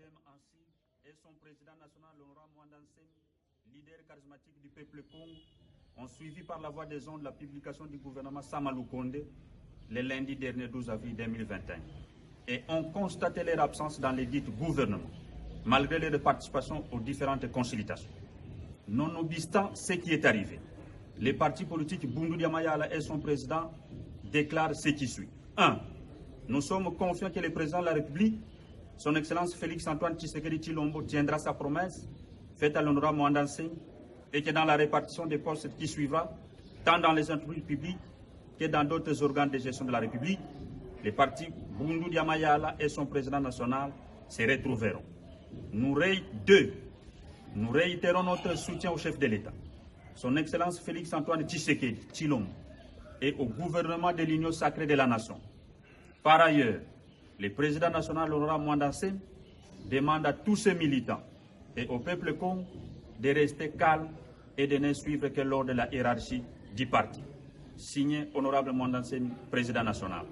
Bedem Anssi et son président national, l'honorable Mwanda Nsemi, leader charismatique du peuple Congo, ont suivi par la voie des ondes la publication du gouvernement Samalou Kondé le lundi dernier 12 avril 2021 et ont constaté leur absence dans les dites gouvernements, malgré leur participation aux différentes consultations. Nonobstant ce qui est arrivé, les partis politiques Boundou Mayala et son président déclarent ce qui suit. 1. Nous sommes confiants que le président de la République, son Excellence Félix-Antoine Tshisekedi Tshilombo, tiendra sa promesse faite à l'honorable Mwanda Nsemi et que dans la répartition des postes qui suivra, tant dans les entreprises publiques que dans d'autres organes de gestion de la République, les partis Boundou Mayala et son président national se retrouveront. Nous réitérons notre soutien au chef de l'État, son Excellence Félix-Antoine Tshisekedi Tshilombo, et au gouvernement de l'Union sacrée de la Nation. Par ailleurs, le président national, l'honorable Mwanda Nsemi, demande à tous ses militants et au peuple Congo de rester calme et de ne suivre que l'ordre de la hiérarchie du parti. Signé honorable Mwanda Nsemi, président national.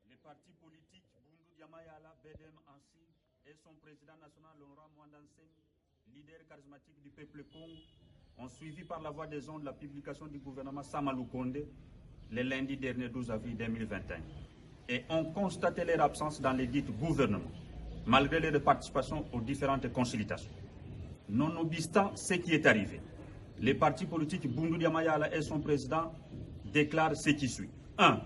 Les partis politiques Boundou Mayala, Bedem Anssi et son président national, l'honorable Mwanda Nsemi, leader charismatique du peuple Congo, ont suivi par la voie des ondes la publication du gouvernement Samalou Kondé le lundi dernier 12 avril 2021 et ont constaté leur absence dans les dites gouvernements, malgré leur participation aux différentes consultations. Nonobstant ce qui est arrivé, les partis politiques Boundou Mayala et son président déclarent ce qui suit. 1.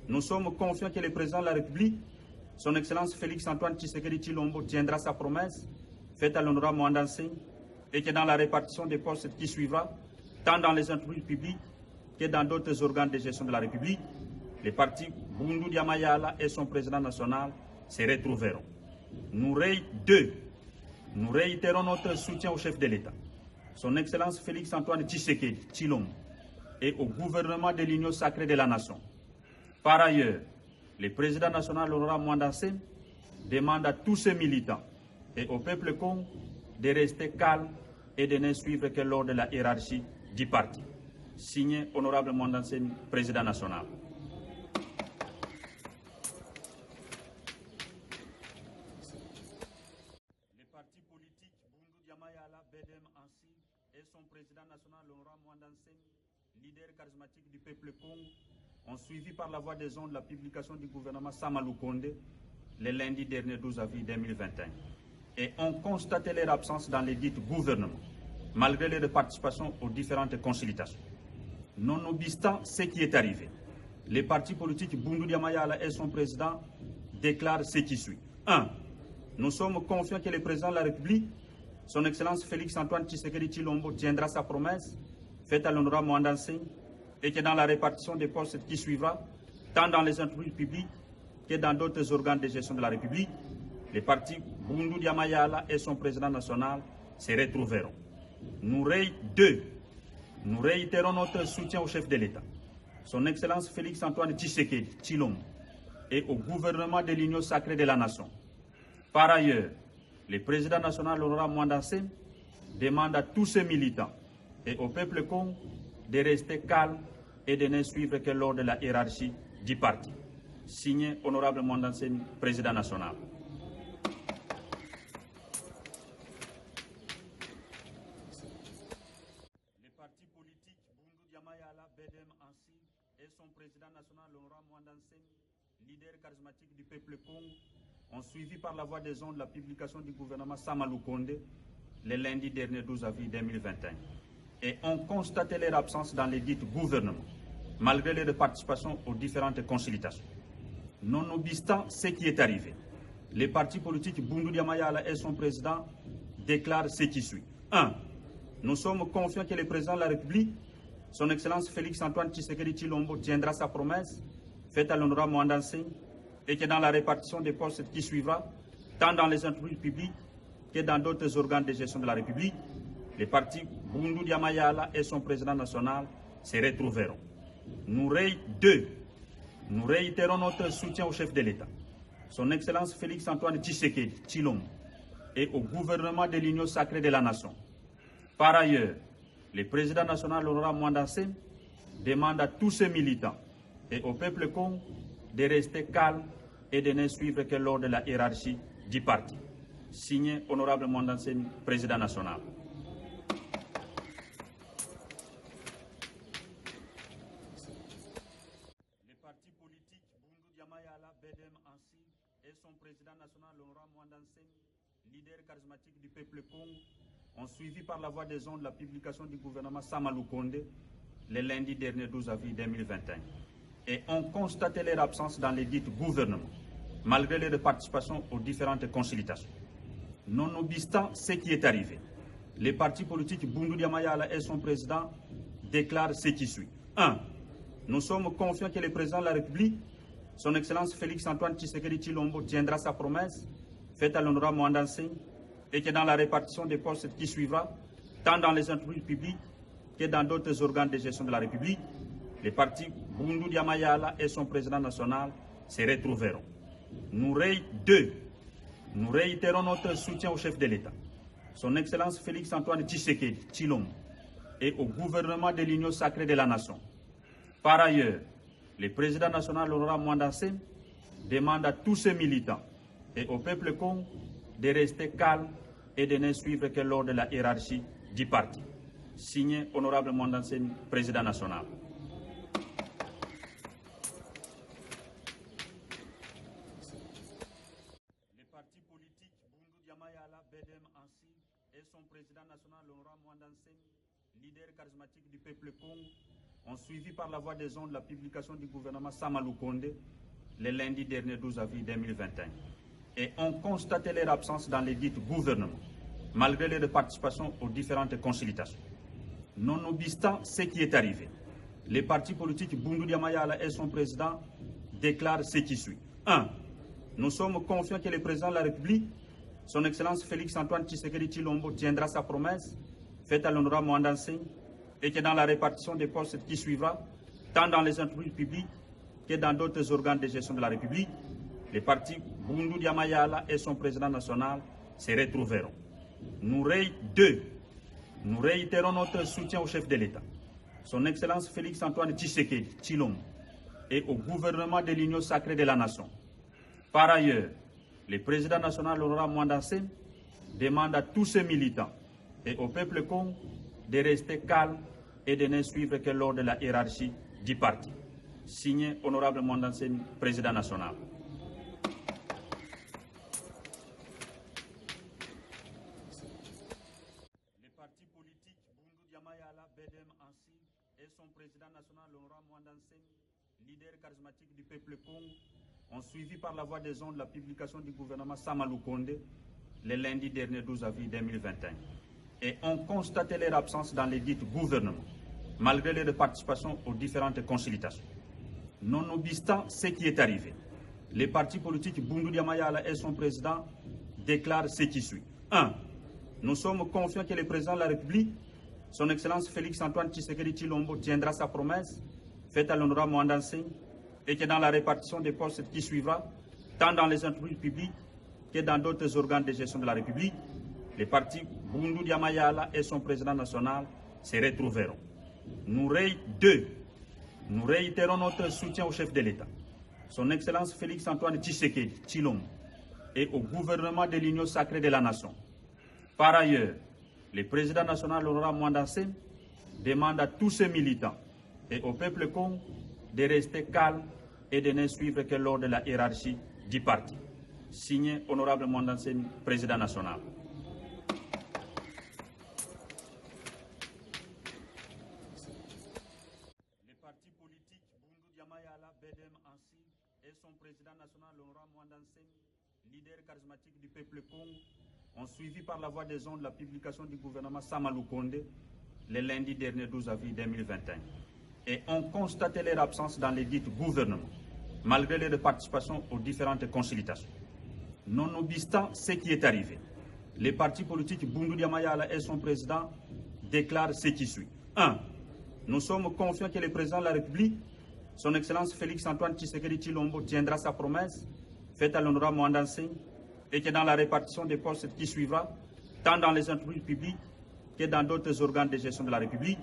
Nous sommes confiants que le président de la République, son Excellence Félix-Antoine Tshisekedi Tshilombo, tiendra sa promesse faite à l'honorable Mwanda Nsemi et que dans la répartition des postes qui suivra, tant dans les entreprises publiques que dans d'autres organes de gestion de la République, les partis Boundou Mayala et son président national se retrouveront. Nous réitérons notre soutien au chef de l'État, son Excellence Félix-Antoine Tshisekedi Tshilombo, et au gouvernement de l'Union sacrée de la Nation. Par ailleurs, le président national, l'honorable Mwanda Nsemi, demande à tous ses militants et au peuple Congo de rester calme et de ne suivre que l'ordre de la hiérarchie du parti. Signé honorable Mwanda Nsemi, président national. Les partis politiques Boundou Mayala, Bedem Anssi et son président national, l'honorable Mwanda Nsemi, leader charismatique du peuple Congo, ont suivi par la voie des ondes la publication du gouvernement Samalou Kondé le lundi dernier 12 avril 2021 et ont constaté leur absence dans les dites gouvernements, malgré leur participation aux différentes consultations. Nonobstant ce qui est arrivé, les partis politiques Boundou Mayala et son président déclarent ce qui suit. 1. Nous sommes confiants que le président de la République, son Excellence Félix-Antoine Tshisekedi Tshilombo, tiendra sa promesse faite à l'honorable Mwanda Nsemi et que dans la répartition des postes qui suivra, tant dans les entreprises publiques que dans d'autres organes de gestion de la République, les partis Boundou Mayala et son président national se retrouveront. Nous réitérons notre soutien au chef de l'État, son Excellence Félix-Antoine Tshisekedi Tshilombo, et au gouvernement de l'Union sacrée de la Nation. Par ailleurs, le président national, l'honorable Mwanda Nsemi, demande à tous ses militants et au peuple Congo de rester calme et de ne suivre que l'ordre de la hiérarchie du parti. Signé honorable Mwanda Nsemi, président national. Les partis politiques Boundou Mayala, Bedem Anssi et son président national, l'honorable Mwanda Nsemi, leader charismatique du peuple Congo, ont suivi par la voie des ondes la publication du gouvernement Samalou Kondé le lundi dernier 12 avril 2021 et ont constaté leur absence dans les dites gouvernements, malgré leur participation aux différentes consultations. Nonobstant ce qui est arrivé, les partis politiques Boundou Mayala et son président déclarent ce qui suit. 1. Nous sommes confiants que le président de la République, son Excellence Félix-Antoine Tshisekedi Tshilombo, tiendra sa promesse faite à l'honorable Mwanda Nsemi et que dans la répartition des postes qui suivra, tant dans les entreprises publiques que dans d'autres organes de gestion de la République, les partis Boundou Mayala et son président national se retrouveront. Nous réitérons notre soutien au chef de l'État, son Excellence Félix-Antoine Tshisekedi Tshilombo, et au gouvernement de l'Union sacrée de la Nation. Par ailleurs, le président national, l'honorable Mwanda Nsemi, demande à tous ses militants et au peuple Congo de rester calme et de ne suivre que l'ordre de la hiérarchie du parti. Signé Honorable Mwandansemi, Président national. Le parti politique Bundu Diamayala, Bedem Ansi, et son président national, Honorable Mwandansemi, leader charismatique du peuple Congo, ont suivi par la voie des ondes la publication du gouvernement Samalou Kondé le lundi dernier 12 avril 2021 et ont constaté leur absence dans les dits gouvernements, malgré leur participation aux différentes consultations. Nonobstant ce qui est arrivé, le parti politique Bundu Diamayala et son président déclarent ce qui suit. 1. Nous sommes confiants que le président de la République, son Excellence Félix-Antoine Tshisekedi Tshilombo, tiendra sa promesse faite à l'honorable Mwandansemi et que dans la répartition des postes qui suivra, tant dans les entreprises publiques que dans d'autres organes de gestion de la République, les partis Bundu Diamayala et son président national se retrouveront. Nous réitérons notre soutien au chef de l'État, son Excellence Félix-Antoine Tshisekedi Tshilombo, et au gouvernement de l'Union sacrée de la Nation. Par ailleurs, le président national Laurent Mwandansemi demande à tous ses militants et au peuple Congo de rester calme et de ne suivre que l'ordre de la hiérarchie du parti. Signé Honorable Mwandansemi, Président national. Le parti politique Bundu Diamayala, Bedem Ansi, et son président national Laurent Mwandansemi, leader charismatique du peuple Congo, ont suivi par la voie des ondes la publication du gouvernement Samalou Kondé le lundi dernier 12 avril 2021 et ont constaté leur absence dans les dits gouvernements, malgré leur participation aux différentes consultations. Nonobstant ce qui est arrivé, le parti politique Bundu Diamayala et son président déclarent ce qui suit. 1. Nous sommes confiants que le président de la République, son Excellence Félix-Antoine Tshisekedi Tshilombo, tiendra sa promesse faite à l'honorable Mwandansemi et que dans la répartition des postes qui suivra, tant dans les entreprises publiques que dans d'autres organes de gestion de la République, les partis Bundu Diamayala et son président national se retrouveront. Nous réitérons notre soutien au chef de l'État, son Excellence Félix-Antoine Tshisekedi Tshilombo, et au gouvernement de l'Union sacrée de la Nation. Par ailleurs, le président national Laurent Mwandansemi demande à tous ses militants et au peuple Congo de rester calme et de ne suivre que l'ordre de la hiérarchie du parti. Signé Honorable Mwandansemi, Président national. Le parti politique Bundu Diamayala, Bedem Ansi, et son président national Laurent Mwandansemi, leader charismatique du peuple Congo, ont suivi par la voie des ondes la publication du gouvernement Samalou Kondé le lundi dernier 12 avril 2021 et ont constaté leur absence dans les dits gouvernements, malgré leur participation aux différentes consultations. Nonobstant ce qui est arrivé, le parti politique Bundu Diamayala et son président déclarent ce qui suit. 1. Nous sommes confiants que le président de la République, son Excellence Félix-Antoine Tshisekedi Tshilombo, tiendra sa promesse faite à l'honorable Mwandansemi et que dans la répartition des postes qui suivra, tant dans les entreprises publiques que dans d'autres organes de gestion de la République, les partis Bundu Diamayala et son président national se retrouveront. Nous réitérons notre soutien au chef de l'État, son Excellence Félix-Antoine Tshisekedi Tshilombo, et au gouvernement de l'Union sacrée de la Nation. Par ailleurs, le président national Laurent Mwandansemi demande à tous ses militants et au peuple Congo de rester calme et de ne suivre que l'ordre de la hiérarchie du parti. Signé Honorable Mwandansemi, Président national. Le parti politique Bundu Diamayala, Bedem Ansi, et son président national Laurent Mwandansemi, leader charismatique du peuple Congo, ont suivi par la voie des ondes la publication du gouvernement Samalou Kondé le lundi dernier 12 avril 2021 et ont constaté leur absence dans les dits gouvernements, malgré leur participation aux différentes consultations. Nonobstant ce qui est arrivé, le parti politique Bundu Diamayala et son président déclarent ce qui suit. 1. Nous sommes confiants que le président de la République, son Excellence Félix-Antoine Tshisekedi Tshilombo, tiendra sa promesse faite à l'honorable Mwandansemi et que dans la répartition des postes qui suivra, tant dans les entreprises publiques que dans d'autres organes de gestion de la République,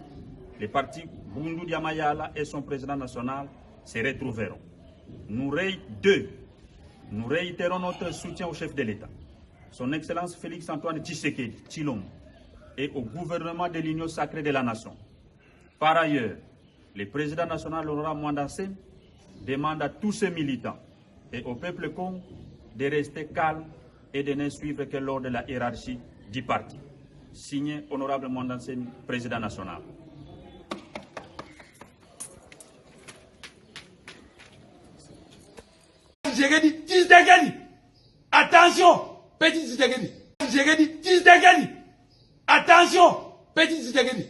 les partis Bundu Diamayala et son président national se retrouveront. Nous réitérons notre soutien au chef de l'État, son Excellence Félix-Antoine Tshisekedi Tshilombo, et au gouvernement de l'Union sacrée de la nation. Par ailleurs, le président national Laurent Mwanda Nsemi demande à tous ses militants et au peuple congolais de rester calme et de ne suivre que l'ordre de la hiérarchie du parti. Signé Honorable Mwanda Nsemi, président national. Attention, petit Tshisekedi. Attention, petit Tshisekedi.